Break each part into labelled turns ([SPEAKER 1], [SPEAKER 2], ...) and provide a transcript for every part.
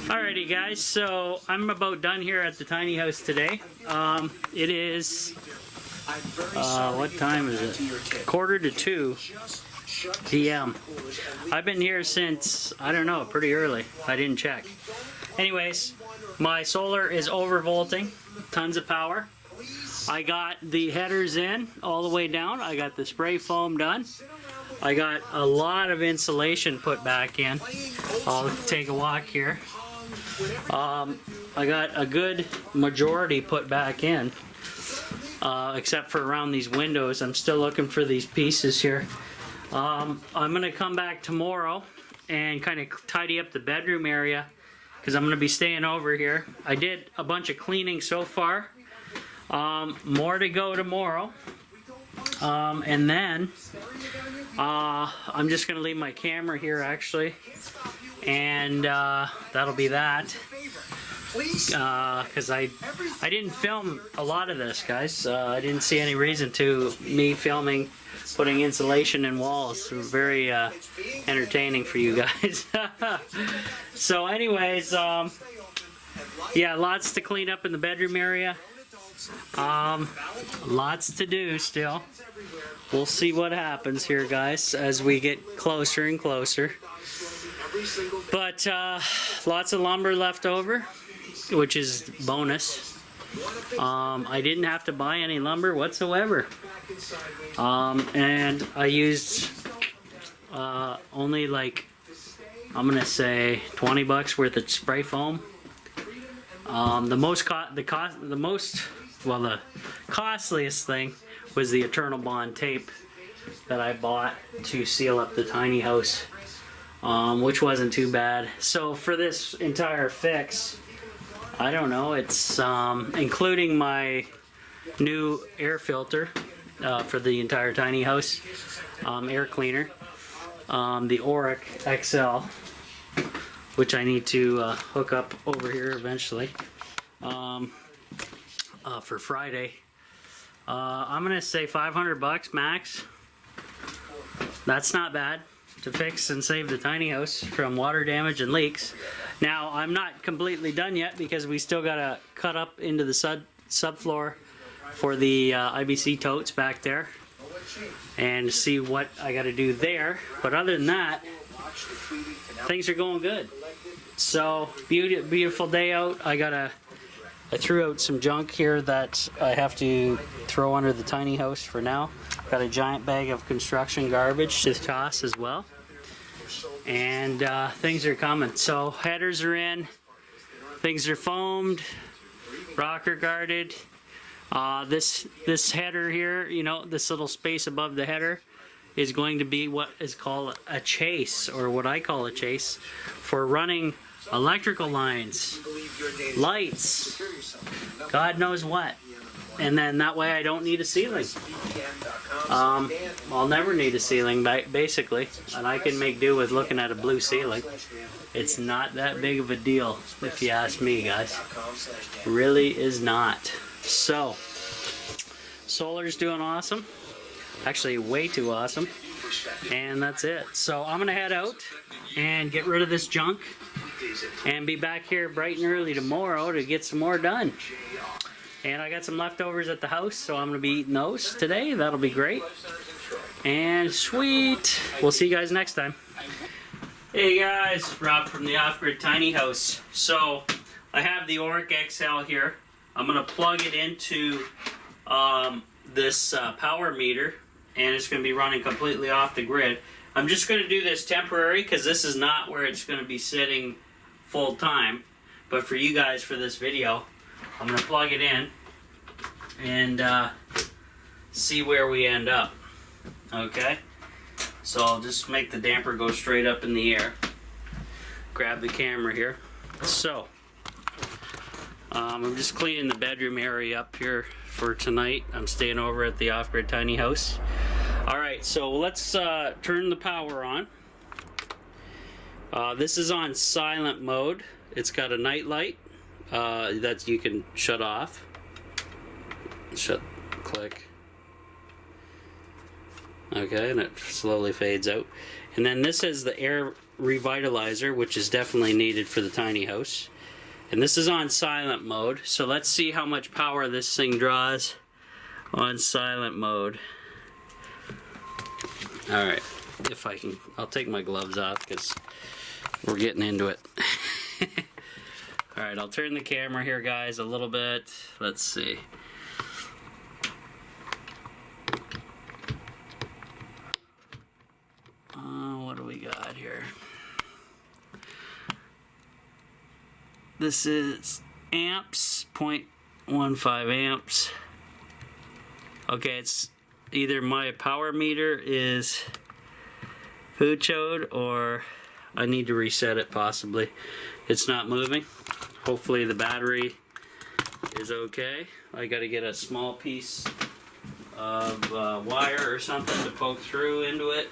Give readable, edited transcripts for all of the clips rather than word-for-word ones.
[SPEAKER 1] Alrighty guys, so I'm about done here at the tiny house today. It is, what time is it? 1:45 p.m. I've been here since, I don't know, pretty early. I didn't check. Anyways, my solar is overvolting, tons of power. I got the headers in all the way down. I got the spray foam done. I got a lot of insulation put back in. I'll take a walk here. I got a good majority put back in, except for around these windows. I'm still looking for these pieces here. I'm gonna come back tomorrow and kind of tidy up the bedroom area because I'm gonna be staying over here. I did a bunch of cleaning so far. More to go tomorrow. And then I'm just gonna leave my camera here actually, and that'll be that. Because I didn't film a lot of this, guys. I didn't see any reason to me filming putting insulation in walls. It was very entertaining for you guys. So anyways, yeah, lots to clean up in the bedroom area. Lots to do still. We'll see what happens here, guys, as we get closer and closer. But lots of lumber left over, which is bonus. I didn't have to buy any lumber whatsoever. And I used only like, I'm gonna say 20 bucks worth of spray foam. The costliest thing was the Eternal Bond tape that I bought to seal up the tiny house, which wasn't too bad. So for this entire fix, I don't know, it's including my new air filter for the entire tiny house, air cleaner, the Auric XL, which I need to hook up over here eventually for Friday. I'm gonna say 500 bucks max. That's not bad to fix and save the tiny house from water damage and leaks. Now I'm not completely done yet because we still gotta cut up into the subfloor for the IBC totes back there and see what I gotta do there. But other than that, things are going good. So beautiful day out. I threw out some junk here that I have to throw under the tiny house for now. Got a giant bag of construction garbage to toss as well. And things are coming. So headers are in, things are foamed, rocker guarded. This header here, you know, this little space above the header is going to be what is called a chase, or what I call a chase, for running electrical lines, lights, God knows what. And then that way I don't need a ceiling. I'll never need a ceiling basically, and I can make do with looking at a blue ceiling. It's not that big of a deal if you ask me, guys. Really is not. So solar's doing awesome, actually way too awesome, and that's it. So I'm gonna head out and get rid of this junk and be back here bright and early tomorrow to get some more done. And I got some leftovers at the house, so I'm gonna be eating those today. That'll be great. And sweet. We'll see you guys next time. Hey guys, Rob from the Off-Grid Tiny House. So I have the Auric XL here. I'm gonna plug it into this power meter, and it's gonna be running completely off the grid. I'm just gonna do this temporary because this is not where it's gonna be sitting full time. But for you guys, for this video, I'm gonna plug it in and see where we end up. Okay, so I'll just make the damper go straight up in the air. Grab the camera here. So I'm just cleaning the bedroom area up here for tonight. I'm staying over at the Off-Grid Tiny House. Alright, so let's turn the power on. This is on silent mode. It's got a night light that you can shut off. Click. Okay, and it slowly fades out. And then this is the air revitalizer, which is definitely needed for the tiny house. And this is on silent mode, so let's see how much power this thing draws on silent mode. Alright, if I can, I'll take my gloves off because we're getting into it. Alright, I'll turn the camera here, guys, a little bit. Let's see. What do we got here? This is amps, 0.15 amps. Okay, it's either my power meter is poochoed or I need to reset it possibly. It's not moving. Hopefully the battery is okay. I gotta get a small piece of wire or something to poke through into it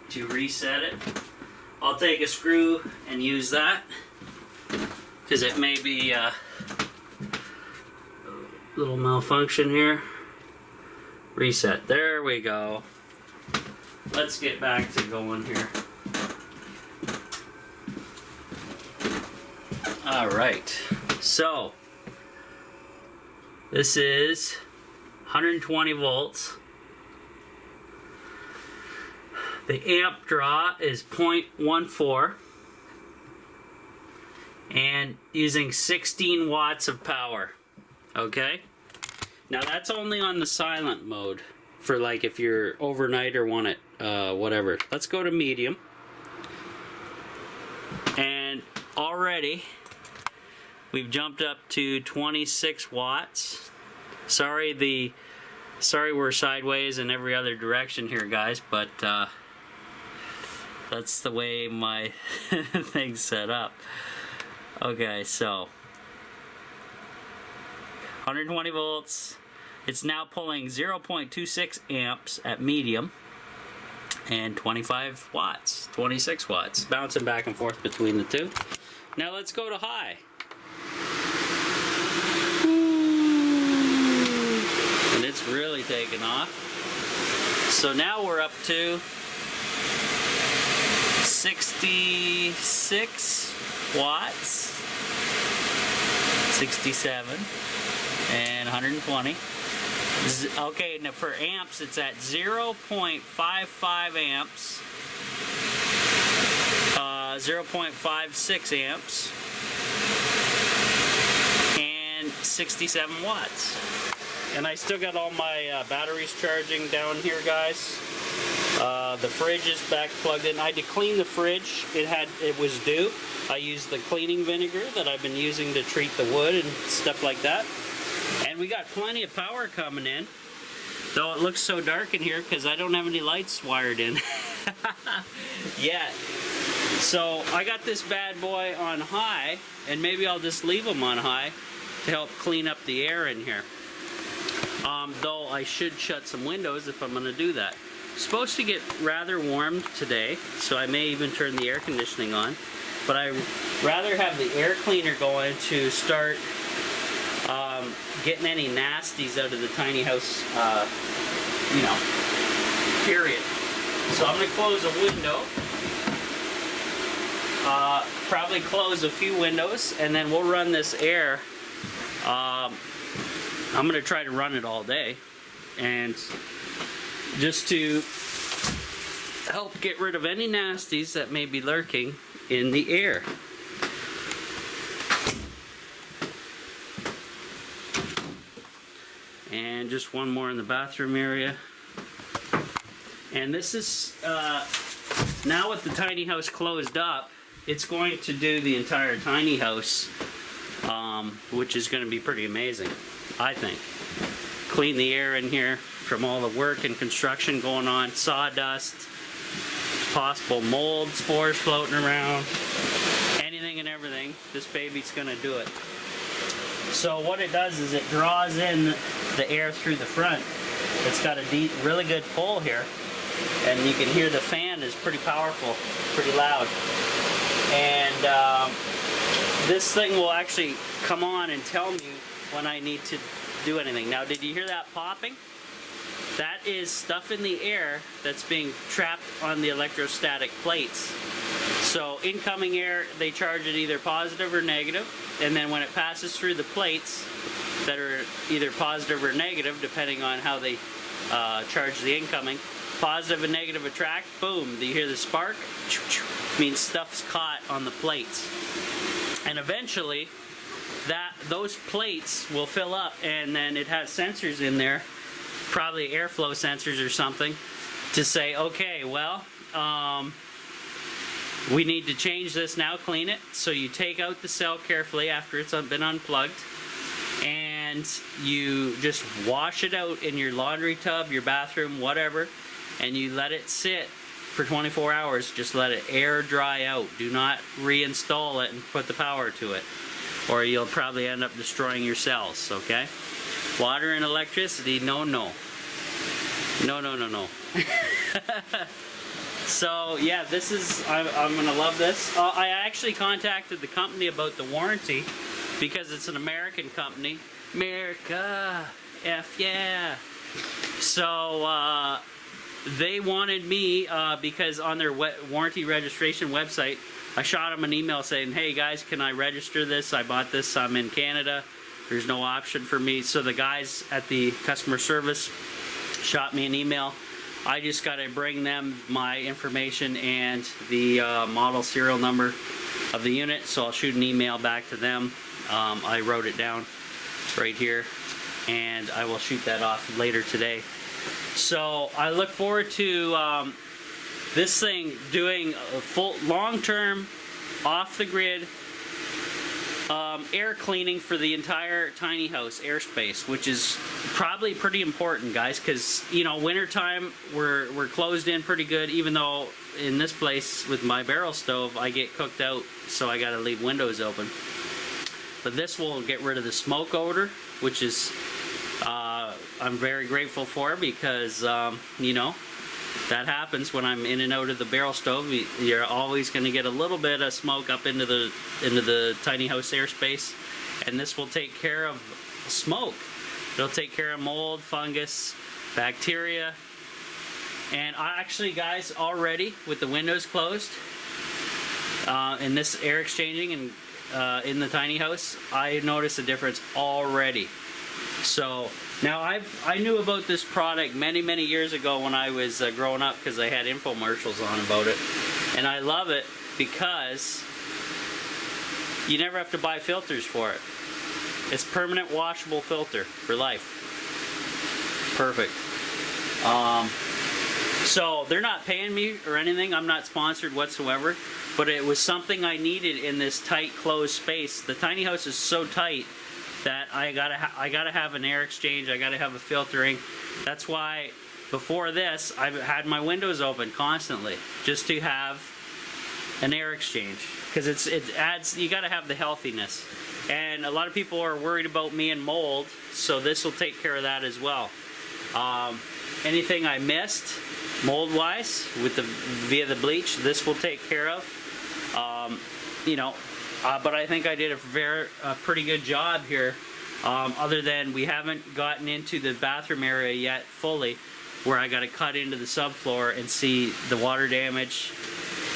[SPEAKER 1] to reset it. I'll take a screw and use that because it may be a little malfunction here. Reset. There we go. Let's get back to going here. Alright, so this is 120 volts. The amp draw is 0.14 and using 16 watts of power. Okay? Now that's only on the silent mode for like if you're overnight or want it, whatever. Let's go to medium. And already we've jumped up to 26 watts. Sorry we're sideways in every other direction here, guys, but that's the way my thing's set up. Okay, so 120 volts. It's now pulling 0.26 amps at medium and 25 watts, 26 watts, bouncing back and forth between the two. Now let's go to high. And it's really taken off. So now we're up to 66 watts, 67, and 120. Okay, now for amps, it's at 0.55 amps, 0.56 amps, and 67 watts. And I still got all my batteries charging down here, guys. The fridge is back plugged in. I had to clean the fridge. It was due. I used the cleaning vinegar that I've been using to treat the wood and stuff like that. And we got plenty of power coming in. Though it looks so dark in here because I don't have any lights wired in yet. So I got this bad boy on high, and maybe I'll just leave them on high to help clean up the air in here. Though I should shut some windows if I'm going to do that. It's supposed to get rather warm today, so I may even turn the air conditioning on. But I'd rather have the air cleaner going to start getting any nasties out of the tiny house, you know, period. So I'm going to close a window, probably close a few windows, and then we'll run this air. I'm going to try to run it all day, and just to help get rid of any nasties that may be lurking in the air. And just one more in the bathroom area. And this is, now with the tiny house closed up, it's going to do the entire tiny house, which is going to be pretty amazing, I think. Clean the air in here from all the work and construction going on, sawdust, possible mold spores floating around, anything and everything. This baby's going to do it. So what it does is it draws in the air through the front. It's got a deep, really good pull here, and you can hear the fan is pretty powerful, pretty loud. And this thing will actually come on and tell me when I need to do anything. Now, did you hear that popping? that is stuff in the air that's being trapped on the electrostatic plates. So incoming air, they charge it either positive or negative, and then when it passes through the plates that are either positive or negative, depending on how they charge the incoming, positive and negative attract, boom, you hear the spark, means stuff's caught on the plates. And eventually, those plates will fill up, and then it has sensors in there, probably airflow sensors or something, to say, okay, well, we need to change this now, clean it. So you take out the cell carefully after it's been unplugged, and you just wash it out in your laundry tub, your bathroom, whatever, and you let it sit for 24 hours. Just let it air dry out. Do not reinstall it and put the power to it, or you'll probably end up destroying your cells, okay? Water and electricity, no, no. No, no, no, no. So, yeah, this is, I'm going to love this. I actually contacted the company about the warranty because it's an American company. America, F yeah. So, they wanted me, because on their warranty registration website, I shot them an email saying, hey guys, can I register this? I bought this, I'm in Canada. There's no option for me. So the guys at the customer service shot me an email. I just got to bring them my information and the model serial number of the unit. So I'll shoot an email back to them. I wrote it down right here, and I will shoot that off later today. So I look forward to this thing doing a full long-term off-the-grid air cleaning for the entire tiny house airspace, which is probably pretty important, guys, because you know, wintertime we're closed in pretty good, even though in this place with my barrel stove I get cooked out, so I got to leave windows open. But this will get rid of the smoke odor, which is I'm very grateful for, because you know, that happens when I'm in and out of the barrel stove. You're always going to get a little bit of smoke up into the tiny house airspace, and this will take care of smoke. It'll take care of mold, fungus, bacteria. And actually, guys, already with the windows closed and this air exchanging and in the tiny house, I noticed a difference already. So now I knew about this product many years ago when I was growing up, because I had infomercials on about it, and I love it because you never have to buy filters for it. It's permanent washable filter for life. Perfect. So they're not paying me or anything. I'm not sponsored whatsoever, but it was something I needed in this tight closed space. The tiny house is so tight that I gotta have an air exchange. I gotta have a filtering. That's why before this I've had my windows open constantly, just to have an air exchange, because it adds, you gotta have the healthiness. And a lot of people are worried about me and mold, so this will take care of that as well. Anything I missed mold wise via the bleach, this will take care of. You know, but I think I did a pretty good job here, other than we haven't gotten into the bathroom area yet fully, where I got to cut into the subfloor and see the water damage,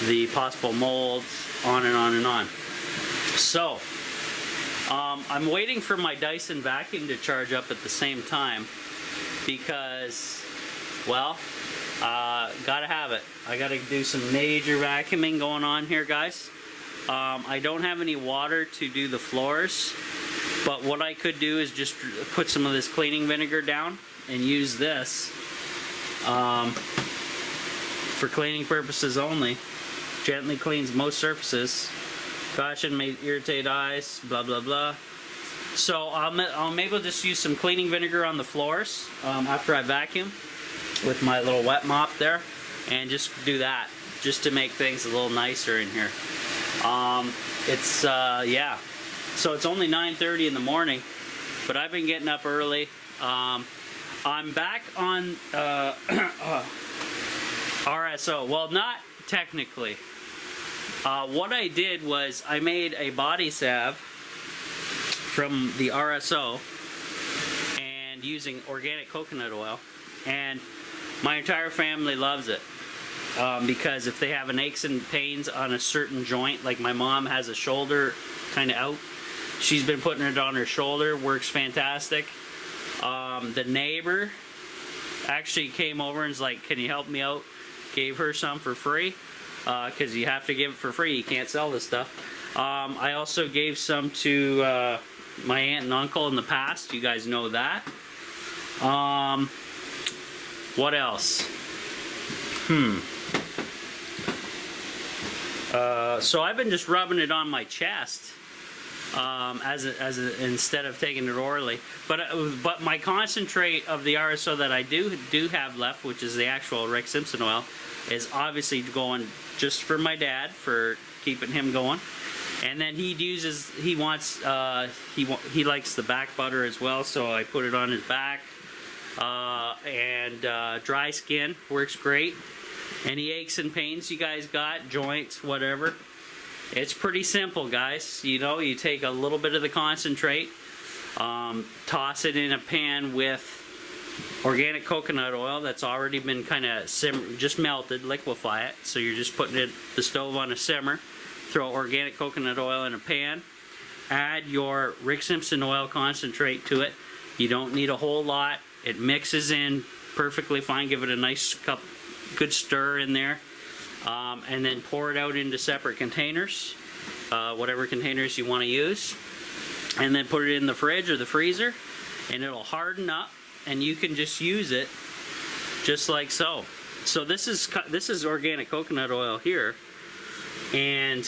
[SPEAKER 1] the possible mold, on and on and on. So I'm waiting for my Dyson vacuum to charge up at the same time, because, well, gotta have it. I gotta do some major vacuuming going on here, guys. I don't have any water to do the floors, but what I could do is just put some of this cleaning vinegar down and use this for cleaning purposes only. Gently cleans most surfaces. Caution may irritate eyes, blah blah blah. So I'll maybe just use some cleaning vinegar on the floors after I vacuum with my little wet mop there, and just do that, just to make things a little nicer in here. Yeah, so it's only 9:30 in the morning, but I've been getting up early. I'm back on RSO. Well, not technically. What I did was I made a body salve from the RSO, and using organic coconut oil, and my entire family loves it. Because if they have an aches and pains on a certain joint, like my mom has a shoulder kind of out, she's been putting it on her shoulder, works fantastic. The neighbor actually came over and was like, can you help me out? Gave her some for free, because you have to give it for free, you can't sell this stuff. I also gave some to my aunt and uncle in the past, you guys know that. What else? So I've been just rubbing it on my chest instead of taking it orally. But my concentrate of the RSO that I do have left, which is the actual Rick Simpson oil, is obviously going just for my dad, for keeping him going. And then he likes the back butter as well, so I put it on his back. Dry skin works great. Any aches and pains you guys got, joints, whatever, it's pretty simple, guys. You know, you take a little bit of the concentrate, toss it in a pan with organic coconut oil that's already been kind of just melted, liquefy it. So you're just putting the stove on a simmer. Throw organic coconut oil in a pan. Add your Rick Simpson oil concentrate to it. You don't need a whole lot. It mixes in perfectly fine. Give it a nice good stir in there, and then pour it out into separate containers, whatever containers you want to use, and then put it in the fridge or the freezer, and it'll harden up, and you can just use it just like so. So this is organic coconut oil here, and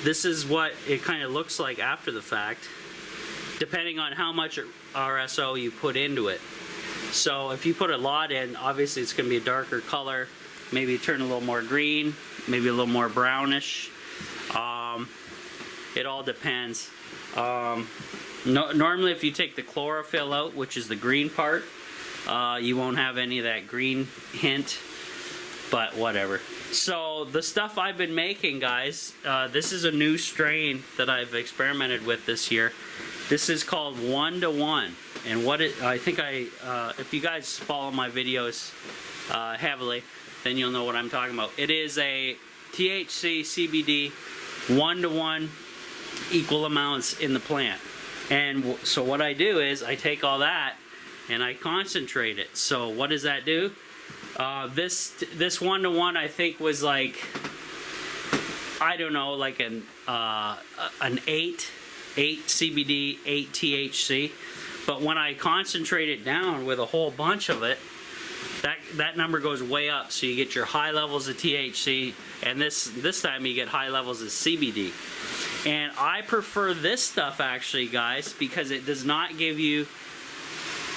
[SPEAKER 1] this is what it kind of looks like after the fact, depending on how much RSO you put into it. So if you put a lot in, obviously it's going to be a darker color, maybe turn a little more green, maybe a little more brownish. It all depends. Normally if you take the chlorophyll out, which is the green part, you won't have any of that green hint, but whatever. So the stuff I've been making, guys, this is a new strain that I've experimented with this year. This is called 1:1, and if you guys follow my videos heavily, then you'll know what I'm talking about. It is a THC CBD 1:1 equal amounts in the plant, and so what I do is I take all that and I concentrate it. So what does that do? This 1:1 I think was like, I don't know, like an 8 CBD, 8 THC. But when I concentrate it down with a whole bunch of it, that number goes way up. So you get your high levels of THC, and this time you get high levels of CBD. And I prefer this stuff actually, guys, because it does not give you,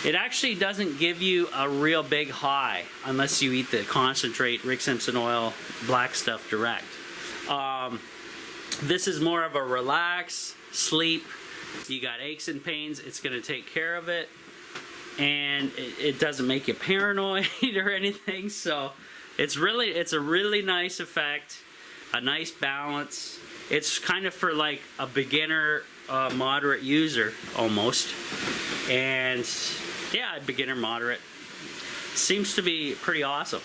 [SPEAKER 1] it actually doesn't give you a real big high unless you eat the concentrate Rick Simpson oil black stuff direct. This is more of a relax, sleep. You got aches and pains, it's going to take care of it, and it doesn't make you paranoid or anything. So it's a really nice effect, a nice balance. It's kind of for like a beginner, moderate user almost, and yeah, beginner moderate. Seems to be pretty awesome.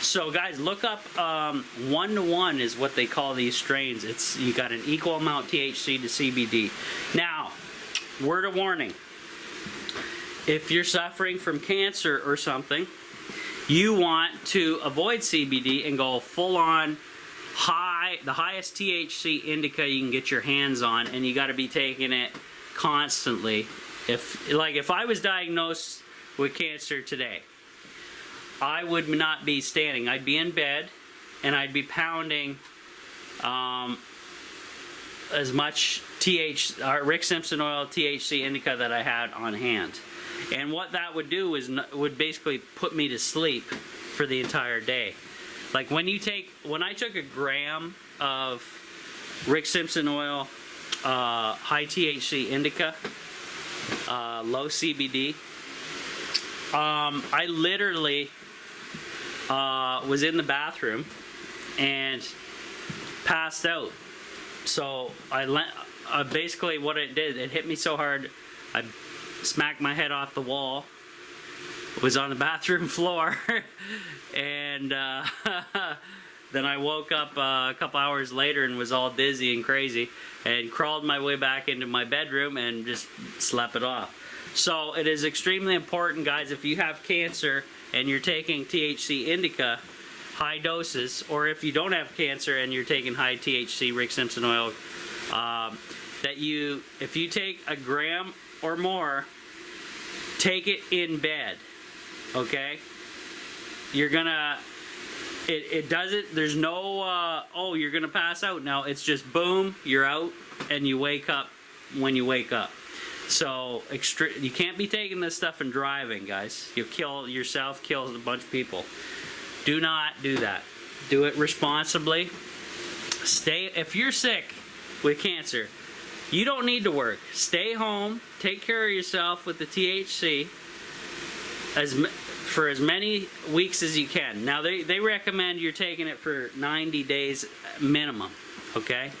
[SPEAKER 1] So guys, look up 1:1 is what they call these strains. You got an equal amount THC to CBD. Now, word of warning. If you're suffering from cancer or something, you want to avoid CBD and go full on the highest THC indica you can get your hands on, and you got to be taking it constantly. If I was diagnosed with cancer today, I would not be standing. I'd be in bed, and I'd be pounding as much Rick Simpson oil THC indica that I had on hand. And what that would do is would basically put me to sleep for the entire day. Like when I took a gram of Rick Simpson oil, high THC indica, low CBD, I literally was in the bathroom and passed out. So basically what it did, it hit me so hard, I smacked my head off the wall was on the bathroom floor, and then I woke up a couple hours later and was all dizzy and crazy, and crawled my way back into my bedroom and just slept it off. So it is extremely important, guys, if you have cancer and you're taking THC indica, high doses, or if you don't have cancer and you're taking high THC Rick Simpson oil, that if you take a gram or more, take it in bed, okay? You're gonna, it doesn't, there's no, oh, you're gonna pass out. No, it's just boom, you're out, and you wake up when you wake up. So, you can't be taking this stuff and driving, guys. You'll kill yourself, kill a bunch of people. Do not do that. Do it responsibly. If you're sick with cancer, you don't need to work. Stay home, take care of yourself with the THC for as many weeks as you can. Now, they recommend you're taking it for 90 days minimum, okay?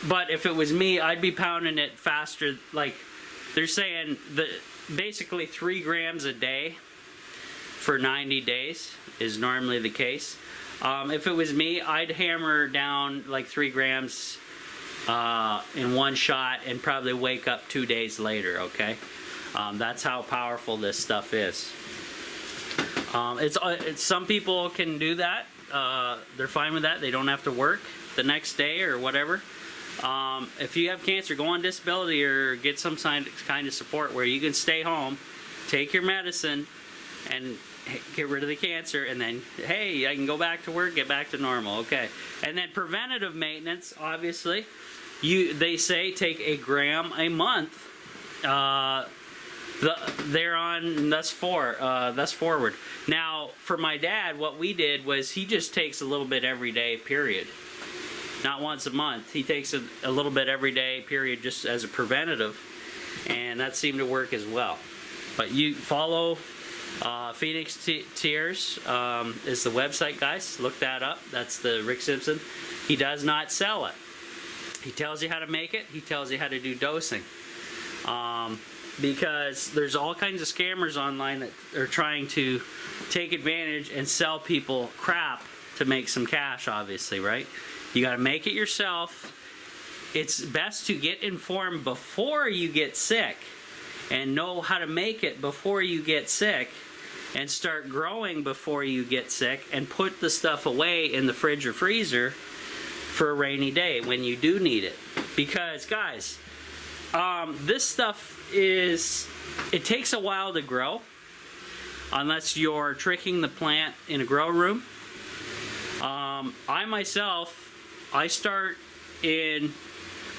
[SPEAKER 1] But if it was me, I'd be pounding it faster. Like, they're saying basically 3 grams a day for 90 days is normally the case. If it was me, I'd hammer down like 3 grams in one shot and probably wake up 2 days later, okay? That's how powerful this stuff is. Some people can do that. They're fine with that. They don't have to work the next day or whatever. If you have cancer, go on disability or get some kind of support where you can stay home, take your medicine, and get rid of the cancer, and then, hey, I can go back to work, get back to normal, okay? And then preventative maintenance, obviously, they say take a gram a month. They're on thus forward. Now, for my dad, what we did was he just takes a little bit every day, period. Not once a month. He takes a little bit every day, period, just as a preventative, and that seemed to work as well. But you follow Phoenix Tears is the website, guys. Look that up. That's the Rick Simpson. He does not sell it. He tells you how to make it. He tells you how to do dosing. Because there's all kinds of scammers online that are trying to take advantage and sell people crap to make some cash, obviously, right? You got to make it yourself. It's best to get informed before you get sick and know how to make it before you get sick and start growing before you get sick and put the stuff away in the fridge or freezer for a rainy day when you do need it. Because, guys, this stuff it takes a while to grow unless you're tricking the plant in a grow room. I start in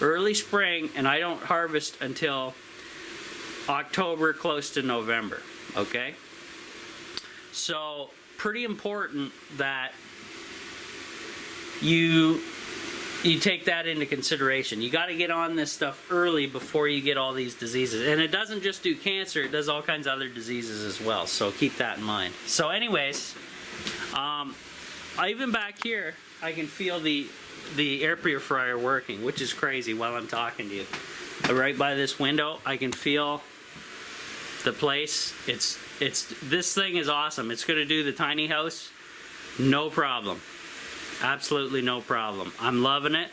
[SPEAKER 1] early spring and I don't harvest until October, close to November, okay? So, pretty important that you take that into consideration. You got to get on this stuff early before you get all these diseases. And it doesn't just do cancer, it does all kinds of other diseases as well. So keep that in mind. So anyways, even back here, I can feel the air purifier working, which is crazy while I'm talking to you. Right by this window, I can feel the place. This thing is awesome. It's going to do the tiny house, no problem. Absolutely no problem. I'm loving it.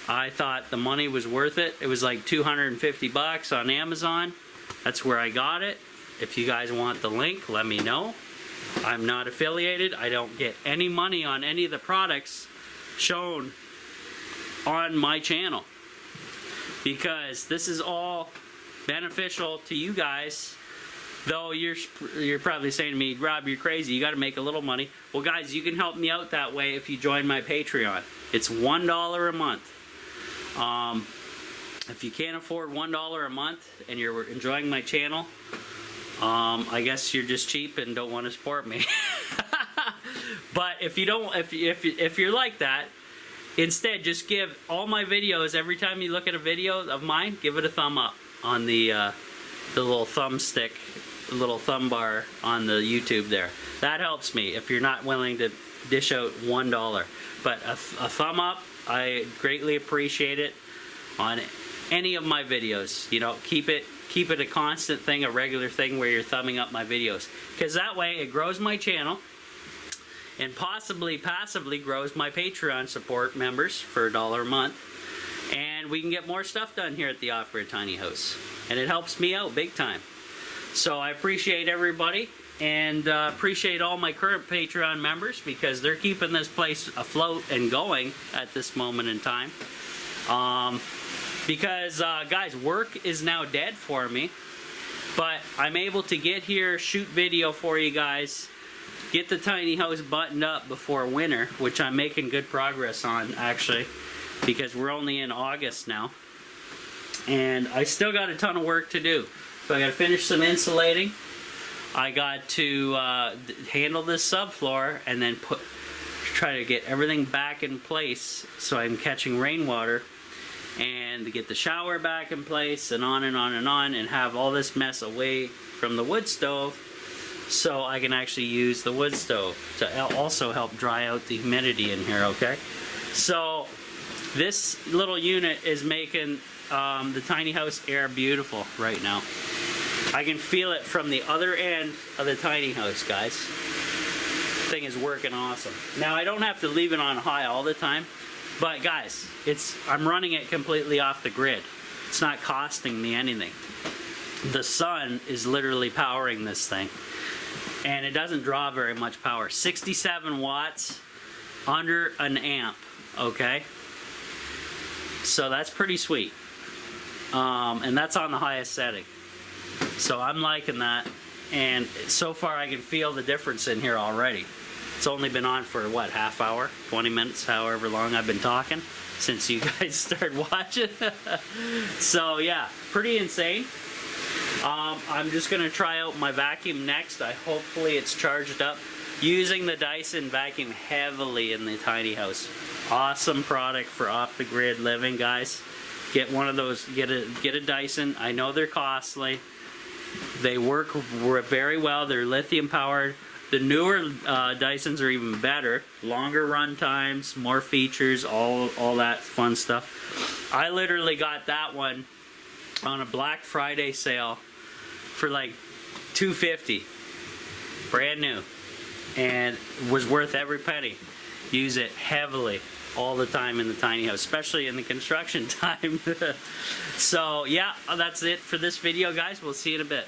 [SPEAKER 1] I thought the money was worth it. It was like $250 on Amazon. That's where I got it. If you guys want the link, let me know. I'm not affiliated. I don't get any money on any of the products shown on my channel, because this is all beneficial to you guys. Though you're probably saying to me, Rob, you're crazy, you got to make a little money. Well, guys, you can help me out that way if you join my Patreon. It's $1 a month. If you can't afford $1 a month and you're enjoying my channel, I guess you're just cheap and don't want to support me. But if you don't, if you're like that, instead just give all my videos, every time you look at a video of mine, give it a thumb up on the little thumbstick, little thumb bar on the YouTube there. That helps me if you're not willing to dish out $1. But a thumb up, I greatly appreciate it on any of my videos. You know, keep it keep it a constant thing, a regular thing where you're thumbing up my videos. Because that way it grows my channel and possibly passively grows my Patreon support members for $1 a month. And we can get more stuff done here at the Off-Grid Tiny House. And it helps me out big time. So I appreciate everybody, and appreciate all my current Patreon members, because they're keeping this place afloat and going at this moment in time. Because guys, work is now dead for me, but I'm able to get here, shoot video for you guys, get the tiny house buttoned up before winter, which I'm making good progress on actually, because we're only in August now, and I still got a ton of work to do. So I got to finish some insulating. I got to handle this subfloor, and then try to get everything back in place so I'm catching rainwater, and to get the shower back in place, and on and on and on, and have all this mess away from the wood stove so I can actually use the wood stove to also help dry out the humidity in here, okay? So this little unit is making the tiny house air beautiful right now. I can feel it from the other end of the tiny house, guys. Thing is working awesome. Now I don't have to leave it on high all the time, but guys, I'm running it completely off the grid. It's not costing me anything. The sun is literally powering this thing, and it doesn't draw very much power. 67 watts, under an amp, okay? So that's pretty sweet. And that's on the highest setting. So I'm liking that, and so far I can feel the difference in here already. It's only been on for what, half hour, 20 minutes, however long I've been talking since you guys started watching. So yeah, pretty insane. I'm just gonna try out my vacuum next. Hopefully it's charged up. Using the Dyson vacuum heavily in the tiny house. Awesome product for off the grid living, guys. Get one of those, get a Dyson. I know they're costly. They work very well. They're lithium powered. The newer Dysons are even better. Longer run times, more features, all that fun stuff. I literally got that one on a Black Friday sale for like $250. Brand new. And was worth every penny. Use it heavily all the time in the tiny house, especially in the construction time. So yeah, that's it for this video, guys. We'll see you in a bit.